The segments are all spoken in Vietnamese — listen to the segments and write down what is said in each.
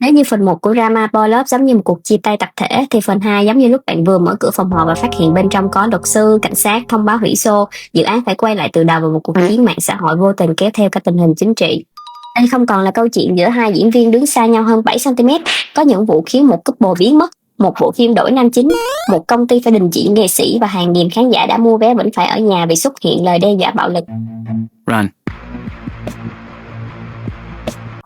Nếu như phần 1 của drama Boy Love giống như một cuộc chia tay tập thể, thì phần 2 giống như lúc bạn vừa mở cửa phòng họp và phát hiện bên trong có luật sư, cảnh sát thông báo hủy show, dự án phải quay lại từ đầu và một cuộc chiến mạng xã hội vô tình kéo theo cả tình hình chính trị. Đây không còn là câu chuyện giữa hai diễn viên đứng xa nhau hơn 7 cm, có những vụ khiến một couple biến mất, một bộ phim đổi nam chính, một công ty phải đình chỉ nghệ sĩ và hàng nghìn khán giả đã mua vé vẫn phải ở nhà vì xuất hiện lời đe dọa bạo lực. Run.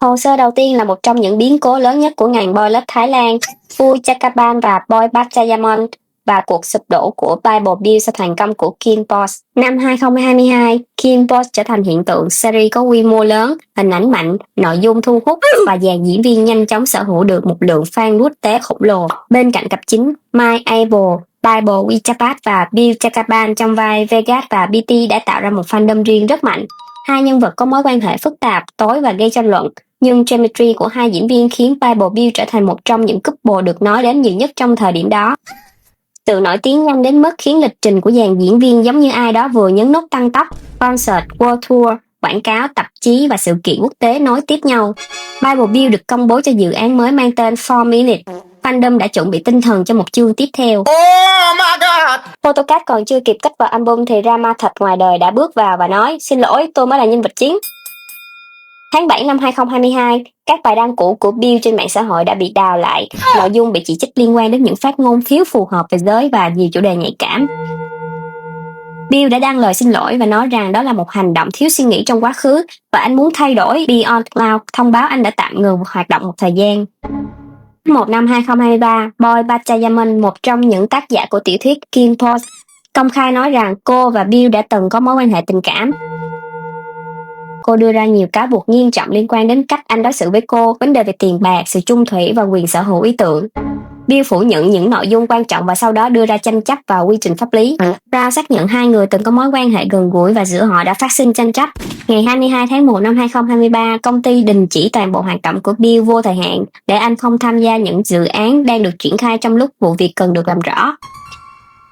Hồ sơ đầu tiên là một trong những biến cố lớn nhất của ngành boy love Thái Lan, Phu Chakaban và Boy Bachayamon và cuộc sụp đổ của Bible Bill sau thành công của Kim Boss. Năm 2022, Kim Boss trở thành hiện tượng series có quy mô lớn, hình ảnh mạnh, nội dung thu hút và dàn diễn viên nhanh chóng sở hữu được một lượng fan quốc tế khổng lồ. Bên cạnh cặp chính Mike Abel, Bible Wichapat và Bill Chakaban trong vai Vegas và BT đã tạo ra một fandom riêng rất mạnh. Hai nhân vật có mối quan hệ phức tạp, tối và gây tranh luận, nhưng chemistry của hai diễn viên khiến Bible Bill trở thành một trong những couple được nói đến nhiều nhất trong thời điểm đó. Sự nổi tiếng nhanh đến mức khiến lịch trình của dàn diễn viên giống như ai đó vừa nhấn nút tăng tốc, concert, world tour, quảng cáo, tạp chí và sự kiện quốc tế nối tiếp nhau. Bible Bill được công bố cho dự án mới mang tên 4 Minutes. Fandom đã chuẩn bị tinh thần cho một chương tiếp theo. Oh my god! Photocard còn chưa kịp cất vào album thì Rama thật ngoài đời đã bước vào và nói: "Xin lỗi, tôi mới là nhân vật chính." Tháng 7 năm 2022, các bài đăng cũ của Bill trên mạng xã hội đã bị đào lại, nội dung bị chỉ trích liên quan đến những phát ngôn thiếu phù hợp về giới và nhiều chủ đề nhạy cảm. Bill đã đăng lời xin lỗi và nói rằng đó là một hành động thiếu suy nghĩ trong quá khứ và anh muốn thay đổi. Beyond Cloud thông báo anh đã tạm ngừng hoạt động một thời gian. Tháng 1 năm 2023, Boy Bachayamon, một trong những tác giả của tiểu thuyết Kim Post, công khai nói rằng cô và Bill đã từng có mối quan hệ tình cảm. Cô đưa ra nhiều cáo buộc nghiêm trọng liên quan đến cách anh đối xử với cô, vấn đề về tiền bạc, sự chung thủy và quyền sở hữu ý tưởng. Bill phủ nhận những nội dung quan trọng và sau đó đưa ra tranh chấp vào quy trình pháp lý. Brown xác nhận hai người từng có mối quan hệ gần gũi và giữa họ đã phát sinh tranh chấp. Ngày 22 tháng 1 năm 2023, công ty đình chỉ toàn bộ hoạt động của Bill vô thời hạn để anh không tham gia những dự án đang được triển khai trong lúc vụ việc cần được làm rõ.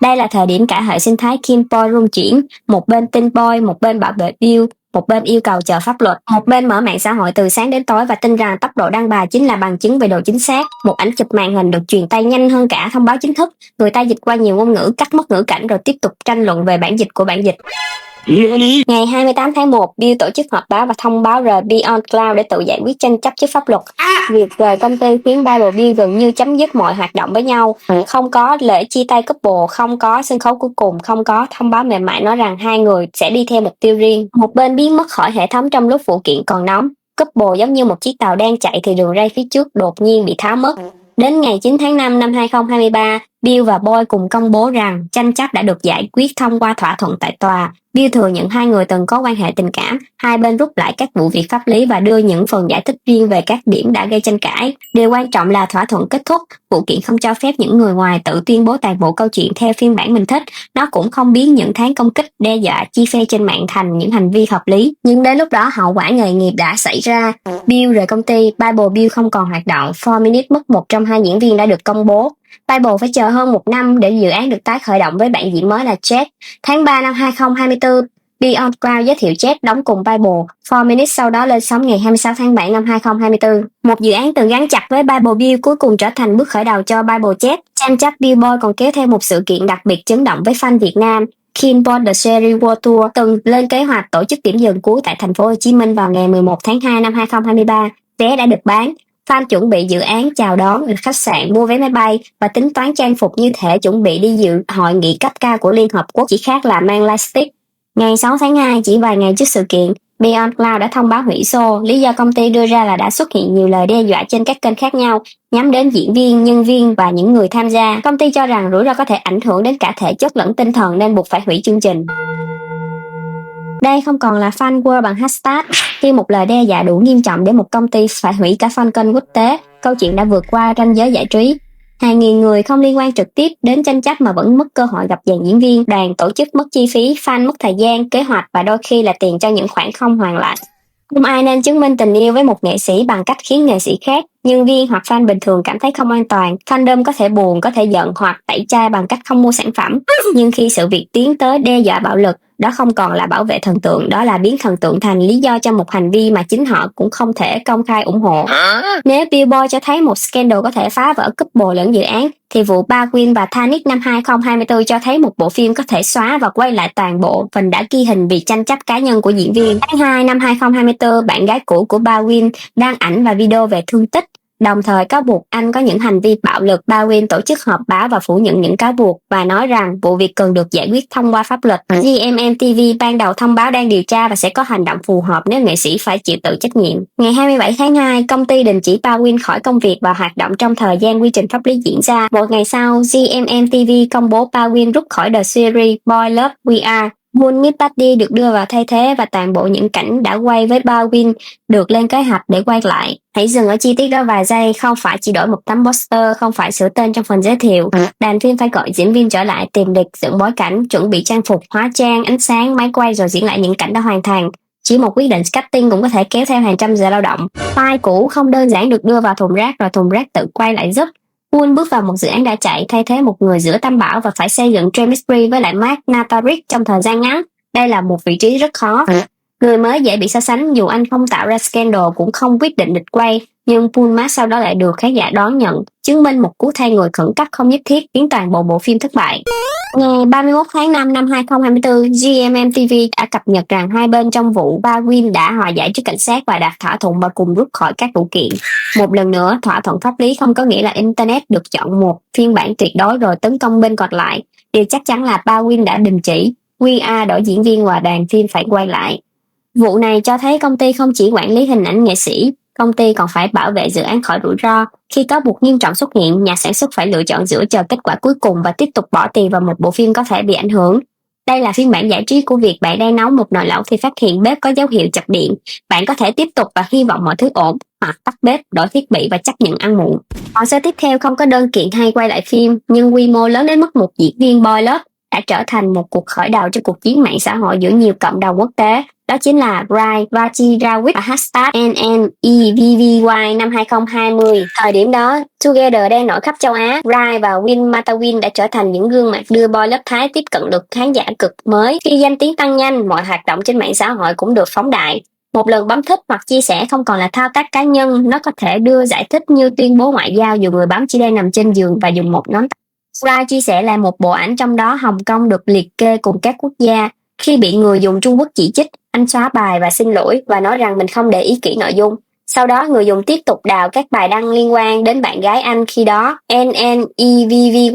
Đây là thời điểm cả hệ sinh thái Kim Boy rung chuyển, một bên tin Boy, một bên bảo vệ Bill, một bên yêu cầu chờ pháp luật, một bên mở mạng xã hội từ sáng đến tối và tin rằng tốc độ đăng bài chính là bằng chứng về độ chính xác. Một ảnh chụp màn hình được truyền tay nhanh hơn cả thông báo chính thức. Người ta dịch qua nhiều ngôn ngữ, cắt mất ngữ cảnh rồi tiếp tục tranh luận về bản dịch của bản dịch. Ngày 28 tháng 1, Bill tổ chức họp báo và thông báo rời Beyond Cloud để tự giải quyết tranh chấp trước pháp luật. Việc rời công ty khiến Bible Bill gần như chấm dứt mọi hoạt động với nhau. Không có lễ chia tay couple, không có sân khấu cuối cùng, không có thông báo mềm mại nói rằng hai người sẽ đi theo mục tiêu riêng. Một bên biến mất khỏi hệ thống trong lúc vụ kiện còn nóng. Couple giống như một chiếc tàu đang chạy thì đường ray phía trước đột nhiên bị tháo mất. Đến ngày 9 tháng 5 năm 2023, Bill và Boy cùng công bố rằng tranh chấp đã được giải quyết thông qua thỏa thuận tại tòa. Bill thừa nhận hai người từng có quan hệ tình cảm, hai bên rút lại các vụ việc pháp lý và đưa những phần giải thích riêng về các điểm đã gây tranh cãi. Điều quan trọng là thỏa thuận kết thúc, vụ kiện không cho phép những người ngoài tự tuyên bố toàn bộ câu chuyện theo phiên bản mình thích. Nó cũng không biến những tháng công kích, đe dọa, chia phe trên mạng thành những hành vi hợp lý. Nhưng đến lúc đó hậu quả nghề nghiệp đã xảy ra. Bill rời công ty, Bible Bill không còn hoạt động, 4 Minutes mất một trong hai diễn viên đã được công bố. Bible phải chờ hơn một năm để dự án được tái khởi động với bạn diễn mới là Jet. Tháng 3 năm 2024, Beyond Cloud giới thiệu Jet đóng cùng Bible. 4 Minutes sau đó lên sóng ngày 26 tháng 7 năm 2024. Một dự án từng gắn chặt với Bible Bill cuối cùng trở thành bước khởi đầu cho Bible Jet. Tranh chấp Billboard còn kéo theo một sự kiện đặc biệt chấn động với fan Việt Nam. Kim Boy The Series World Tour từng lên kế hoạch tổ chức điểm dừng cuối tại thành phố Hồ Chí Minh vào ngày 11 tháng 2 năm 2023. Vé đã được bán. Fan chuẩn bị dự án chào đón, khách sạn, mua vé máy bay và tính toán trang phục như thể chuẩn bị đi dự hội nghị cấp cao của Liên Hợp Quốc, chỉ khác là mang lightstick. Ngày 6 tháng 2, chỉ vài ngày trước sự kiện, Beyond Cloud đã thông báo hủy show. Lý do công ty đưa ra là đã xuất hiện nhiều lời đe dọa trên các kênh khác nhau, nhắm đến diễn viên, nhân viên và những người tham gia. Công ty cho rằng rủi ro có thể ảnh hưởng đến cả thể chất lẫn tinh thần nên buộc phải hủy chương trình. Đây không còn là fan war bằng hashtag. Khi một lời đe dọa đủ nghiêm trọng để một công ty phải hủy cả fan kênh quốc tế, câu chuyện đã vượt qua ranh giới giải trí. Hàng nghìn người không liên quan trực tiếp đến tranh chấp mà vẫn mất cơ hội gặp dàn diễn viên, đoàn tổ chức mất chi phí, fan mất thời gian, kế hoạch và đôi khi là tiền cho những khoản không hoàn lại. Không ai nên chứng minh tình yêu với một nghệ sĩ bằng cách khiến nghệ sĩ khác Nhân viên hoặc fan bình thường cảm thấy không an toàn, fandom có thể buồn, có thể giận hoặc tẩy chay bằng cách không mua sản phẩm. Nhưng khi sự việc tiến tới đe dọa bạo lực, đó không còn là bảo vệ thần tượng, đó là biến thần tượng thành lý do cho một hành vi mà chính họ cũng không thể công khai ủng hộ. Nếu Billboard cho thấy một scandal có thể phá vỡ couple lẫn dự án, thì vụ Baldwin và Titanic năm 2024 cho thấy một bộ phim có thể xóa và quay lại toàn bộ phần đã ghi hình vì tranh chấp cá nhân của diễn viên. Tháng 2 năm 2024, bạn gái cũ của Baldwin đăng ảnh và video về thương tích, đồng thời cáo buộc anh có những hành vi bạo lực. Baldwin tổ chức họp báo và phủ nhận những cáo buộc và nói rằng vụ việc cần được giải quyết thông qua pháp luật. GMMTV ban đầu thông báo đang điều tra và sẽ có hành động phù hợp nếu nghệ sĩ phải chịu tự trách nhiệm. Ngày 27 tháng 2, công ty đình chỉ Baldwin khỏi công việc và hoạt động trong thời gian quy trình pháp lý diễn ra. Một ngày sau, GMMTV công bố Baldwin rút khỏi The Series Boy Love We Are. Bull Meet Buddy được đưa vào thay thế và toàn bộ những cảnh đã quay với Baldwin được lên kế hoạch để quay lại. Hãy dừng ở chi tiết đó vài giây, không phải chỉ đổi một tấm poster, không phải sửa tên trong phần giới thiệu. Đoàn phim phải gọi diễn viên trở lại, tìm địch, dựng bối cảnh, chuẩn bị trang phục, hóa trang, ánh sáng, máy quay rồi diễn lại những cảnh đã hoàn thành. Chỉ một quyết định casting cũng có thể kéo theo hàng trăm giờ lao động. File cũ không đơn giản được đưa vào thùng rác rồi thùng rác tự quay lại giúp. Wool bước vào một dự án đã chạy, thay thế một người giữa tam bảo và phải xây dựng chemistry với lại Mark Natarick trong thời gian ngắn. Đây là một vị trí rất khó. Người mới dễ bị so sánh, dù anh không tạo ra scandal cũng không quyết định lịch quay, nhưng Pullman sau đó lại được khán giả đón nhận, chứng minh một cú thay người khẩn cấp không nhất thiết khiến toàn bộ phim thất bại. Ngày 31 tháng 5 năm 2024, GMMTV đã cập nhật rằng hai bên trong vụ Baldwin đã hòa giải trước cảnh sát và đạt thỏa thuận và cùng rút khỏi các vụ kiện. Một lần nữa, thỏa thuận pháp lý không có nghĩa là Internet được chọn một phiên bản tuyệt đối rồi tấn công bên còn lại. Điều chắc chắn là Baldwin đã đình chỉ, We Are đổi diễn viên và đoàn phim phải quay lại. Vụ này cho thấy công ty không chỉ quản lý hình ảnh nghệ sĩ, công ty còn phải bảo vệ dự án khỏi rủi ro. Khi cáo buộc nghiêm trọng xuất hiện, nhà sản xuất phải lựa chọn giữa chờ kết quả cuối cùng và tiếp tục bỏ tiền vào một bộ phim có thể bị ảnh hưởng. Đây là phiên bản giải trí của việc bạn đang nấu một nồi lẩu thì phát hiện bếp có dấu hiệu chập điện. Bạn có thể tiếp tục và hy vọng mọi thứ ổn, hoặc tắt bếp, đổi thiết bị và chấp nhận ăn muộn. Hồ sơ tiếp theo không có đơn kiện hay quay lại phim, nhưng quy mô lớn đến mức một diễn viên boy love đã trở thành một cuộc khởi đầu cho cuộc chiến mạng xã hội giữa nhiều cộng đồng quốc tế. Đó chính là Rai Vachirawicz và hashtag NNEVVY năm 2020. Thời điểm đó, Together đang nổi khắp châu Á. Rai và Win Matawin đã trở thành những gương mặt đưa boy love Thái tiếp cận được khán giả cực mới. Khi danh tiếng tăng nhanh, mọi hoạt động trên mạng xã hội cũng được phóng đại. Một lần bấm thích hoặc chia sẻ không còn là thao tác cá nhân, nó có thể đưa giải thích như tuyên bố ngoại giao dù người bấm chỉ đang nằm trên giường và dùng một ngón tay. Rai chia sẻ lại một bộ ảnh trong đó Hồng Kông được liệt kê cùng các quốc gia. Khi bị người dùng Trung Quốc chỉ trích, anh xóa bài và xin lỗi và nói rằng mình không để ý kỹ nội dung. Sau đó người dùng tiếp tục đào các bài đăng liên quan đến bạn gái anh khi đó, NNEVVY,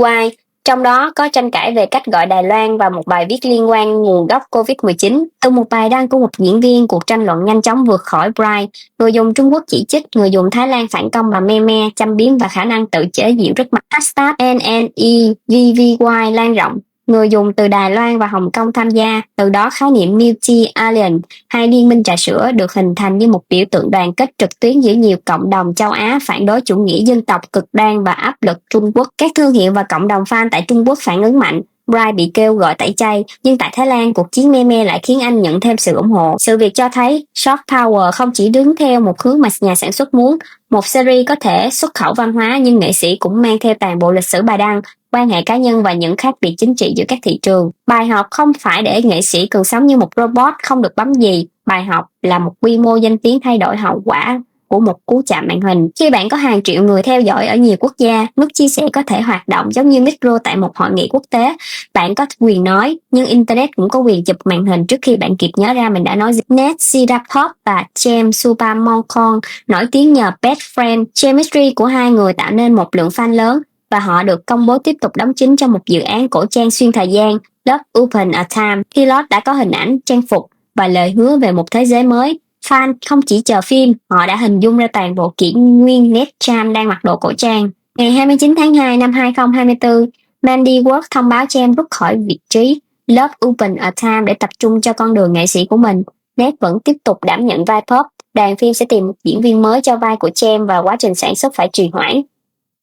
trong đó có tranh cãi về cách gọi Đài Loan và một bài viết liên quan nguồn gốc Covid-19. Từ một bài đăng của một diễn viên, cuộc tranh luận nhanh chóng vượt khỏi Bright. Người dùng Trung Quốc chỉ trích, người dùng Thái Lan phản công và meme, châm biếm và khả năng tự chế giễu rất mạnh. Hashtag NNEVVY lan rộng. Người dùng từ Đài Loan và Hồng Kông tham gia, từ đó khái niệm Multi-Alliance hay Liên minh trà sữa được hình thành như một biểu tượng đoàn kết trực tuyến giữa nhiều cộng đồng châu Á phản đối chủ nghĩa dân tộc cực đoan và áp lực Trung Quốc. Các thương hiệu và cộng đồng fan tại Trung Quốc phản ứng mạnh. Bright bị kêu gọi tẩy chay, nhưng tại Thái Lan, cuộc chiến meme lại khiến anh nhận thêm sự ủng hộ. Sự việc cho thấy Soft Power không chỉ đứng theo một hướng mà nhà sản xuất muốn. Một series có thể xuất khẩu văn hóa, nhưng nghệ sĩ cũng mang theo toàn bộ lịch sử bài đăng, quan hệ cá nhân và những khác biệt chính trị giữa các thị trường. Bài học không phải để nghệ sĩ cần sống như một robot không được bấm gì. Bài học là một quy mô danh tiếng thay đổi hậu quả của một cú chạm màn hình. Khi bạn có hàng triệu người theo dõi ở nhiều quốc gia, nút chia sẻ có thể hoạt động giống như micro tại một hội nghị quốc tế. Bạn có quyền nói, nhưng Internet cũng có quyền chụp màn hình trước khi bạn kịp nhớ ra mình đã nói gì. Ned Sirapov và James Supamonkon nổi tiếng nhờ Best Friend. Chemistry của hai người tạo nên một lượng fan lớn, và họ được công bố tiếp tục đóng chính trong một dự án cổ trang xuyên thời gian, Love Open a Time. Khi Love đã có hình ảnh, trang phục và lời hứa về một thế giới mới, fan không chỉ chờ phim, họ đã hình dung ra toàn bộ kỷ nguyên Ned Cham đang mặc đồ cổ trang. Ngày 29 tháng 2 năm 2024, Mandy Work thông báo James rút khỏi vị trí Love Open a Time để tập trung cho con đường nghệ sĩ của mình. Ned vẫn tiếp tục đảm nhận vai pop. Đoàn phim sẽ tìm một diễn viên mới cho vai của James và quá trình sản xuất phải trì hoãn.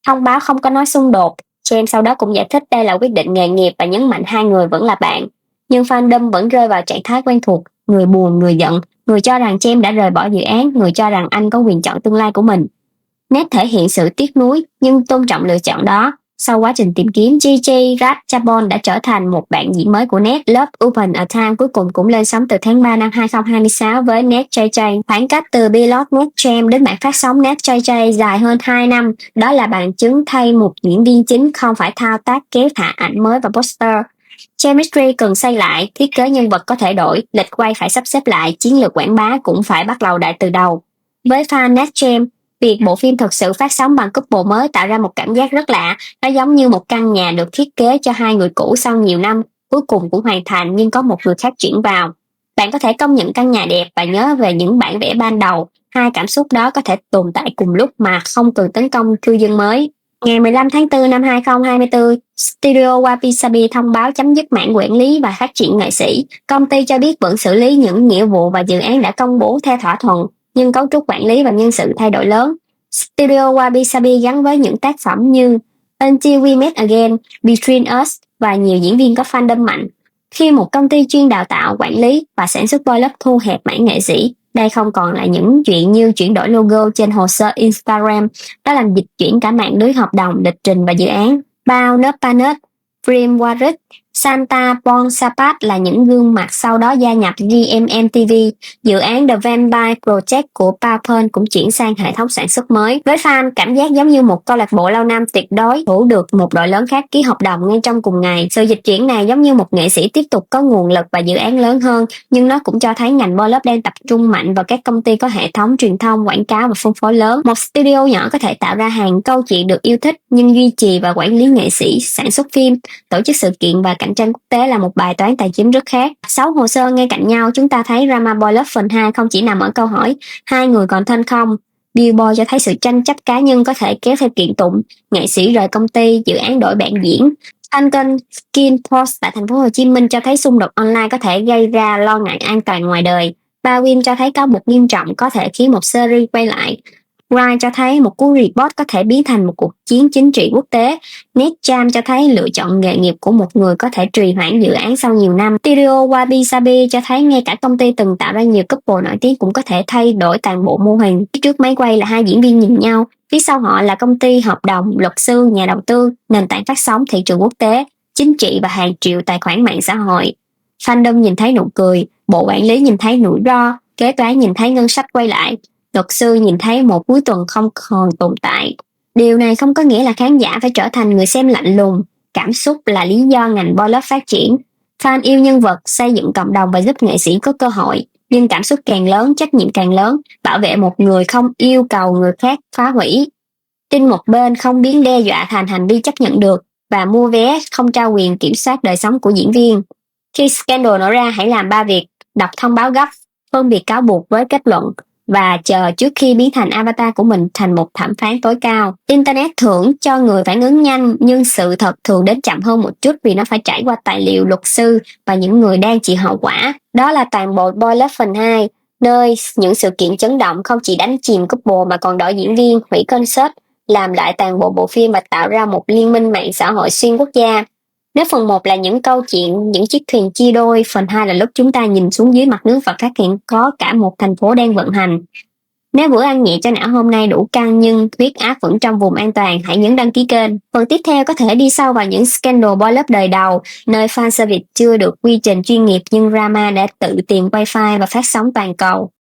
Thông báo không có nói xung đột. James sau đó cũng giải thích đây là quyết định nghề nghiệp và nhấn mạnh hai người vẫn là bạn. Nhưng fandom vẫn rơi vào trạng thái quen thuộc, người buồn, người giận, người cho rằng James đã rời bỏ dự án, người cho rằng anh có quyền chọn tương lai của mình. Nét thể hiện sự tiếc nuối nhưng tôn trọng lựa chọn đó. Sau quá trình tìm kiếm, JJ Ratchabon đã trở thành một bạn diễn mới của Net. Love Open a Time cuối cùng cũng lên sóng từ tháng 3 năm 2026 với Net JJ. Khoảng cách từ pilot Net Jam đến bản phát sóng Net JJ dài hơn 2 năm. Đó là bằng chứng thay một diễn viên chính không phải thao tác kéo thả ảnh mới và poster. Chemistry cần xây lại, thiết kế nhân vật có thể đổi, lịch quay phải sắp xếp lại, chiến lược quảng bá cũng phải bắt đầu lại từ đầu. Với fan Net Jam, việc bộ phim thực sự phát sóng bằng couple mới tạo ra một cảm giác rất lạ. Nó giống như một căn nhà được thiết kế cho hai người cũ sau nhiều năm, cuối cùng cũng hoàn thành nhưng có một người khác chuyển vào. Bạn có thể công nhận căn nhà đẹp và nhớ về những bản vẽ ban đầu. Hai cảm xúc đó có thể tồn tại cùng lúc mà không cần tấn công cư dân mới. Ngày 15 tháng 4 năm 2024, Studio Wabi Sabi thông báo chấm dứt mảng quản lý và phát triển nghệ sĩ. Công ty cho biết vẫn xử lý những nghĩa vụ và dự án đã công bố theo thỏa thuận, nhưng cấu trúc quản lý và nhân sự thay đổi lớn. Studio Wabi Sabi gắn với những tác phẩm như Until We Meet Again, Between Us và nhiều diễn viên có fandom mạnh. Khi một công ty chuyên đào tạo, quản lý và sản xuất boy love thu hẹp mảng nghệ sĩ, đây không còn là những chuyện như chuyển đổi logo trên hồ sơ Instagram, đó là dịch chuyển cả mạng lưới hợp đồng, lịch trình và dự án. Bao Noppanet, Prim Warrick, Santa Ponsapat là những gương mặt sau đó gia nhập GMMTV. Dự án The Vampire Project của Papen cũng chuyển sang hệ thống sản xuất mới. Với fan, cảm giác giống như một câu lạc bộ lâu năm tuyệt đối thủ được một đội lớn khác ký hợp đồng ngay trong cùng ngày. Sự dịch chuyển này giống như một nghệ sĩ tiếp tục có nguồn lực và dự án lớn hơn, nhưng nó cũng cho thấy ngành boy love đang tập trung mạnh vào các công ty có hệ thống truyền thông, quảng cáo và phân phối lớn. Một studio nhỏ có thể tạo ra hàng câu chuyện được yêu thích, nhưng duy trì và quản lý nghệ sĩ, sản xuất phim, tổ chức sự kiện và cạnh tranh quốc tế là một bài toán tài chính rất khác. 6 hồ sơ ngay cạnh nhau, chúng ta thấy Drama Boy Love phần 2 không chỉ nằm ở câu hỏi hai người còn thân không. Billboard cho thấy sự tranh chấp cá nhân có thể kéo theo kiện tụng, nghệ sĩ rời công ty, dự án đổi bản diễn. Duncan Skin Post tại thành phố Hồ Chí Minh cho thấy xung đột online có thể gây ra lo ngại an toàn ngoài đời. Bawin cho thấy cáo buộc nghiêm trọng có thể khiến một series quay lại. Ryan cho thấy một cú report có thể biến thành một cuộc chiến chính trị quốc tế. Netjam cho thấy lựa chọn nghề nghiệp của một người có thể trì hoãn dự án sau nhiều năm. Studio Wabi Sabi cho thấy ngay cả công ty từng tạo ra nhiều couple nổi tiếng cũng có thể thay đổi toàn bộ mô hình. Phía trước máy quay là hai diễn viên nhìn nhau, phía sau họ là công ty, hợp đồng, luật sư, nhà đầu tư, nền tảng phát sóng, thị trường quốc tế, chính trị và hàng triệu tài khoản mạng xã hội. Fandom nhìn thấy nụ cười, bộ quản lý nhìn thấy rủi ro, kế toán nhìn thấy ngân sách quay lại, luật sư nhìn thấy một cuối tuần không còn tồn tại. Điều này không có nghĩa là khán giả phải trở thành người xem lạnh lùng. Cảm xúc là lý do ngành boy love phát triển. Fan yêu nhân vật, xây dựng cộng đồng và giúp nghệ sĩ có cơ hội. Nhưng cảm xúc càng lớn, trách nhiệm càng lớn. Bảo vệ một người không yêu cầu người khác phá hủy. Tin một bên không biến đe dọa thành hành vi chấp nhận được. Và mua vé không trao quyền kiểm soát đời sống của diễn viên. Khi scandal nổ ra, hãy làm 3 việc. Đọc thông báo gấp, phân biệt cáo buộc với kết luận, và chờ trước khi biến thành avatar của mình thành một thẩm phán tối cao. Internet thưởng cho người phản ứng nhanh, nhưng sự thật thường đến chậm hơn một chút vì nó phải trải qua tài liệu, luật sư và những người đang chịu hậu quả. Đó là toàn bộ Boy Love phần 2, nơi những sự kiện chấn động không chỉ đánh chìm couple mà còn đổi diễn viên, hủy concert, làm lại toàn bộ bộ phim và tạo ra một liên minh mạng xã hội xuyên quốc gia. Nếu phần 1 là những câu chuyện, những chiếc thuyền chia đôi, phần 2 là lúc chúng ta nhìn xuống dưới mặt nước và phát hiện có cả một thành phố đang vận hành. Nếu bữa ăn nhẹ cho não hôm nay đủ căng nhưng huyết áp vẫn trong vùng an toàn, hãy nhấn đăng ký kênh. Phần tiếp theo có thể đi sâu vào những scandal boy love đời đầu, nơi fan service chưa được quy trình chuyên nghiệp nhưng drama đã tự tìm wifi và phát sóng toàn cầu.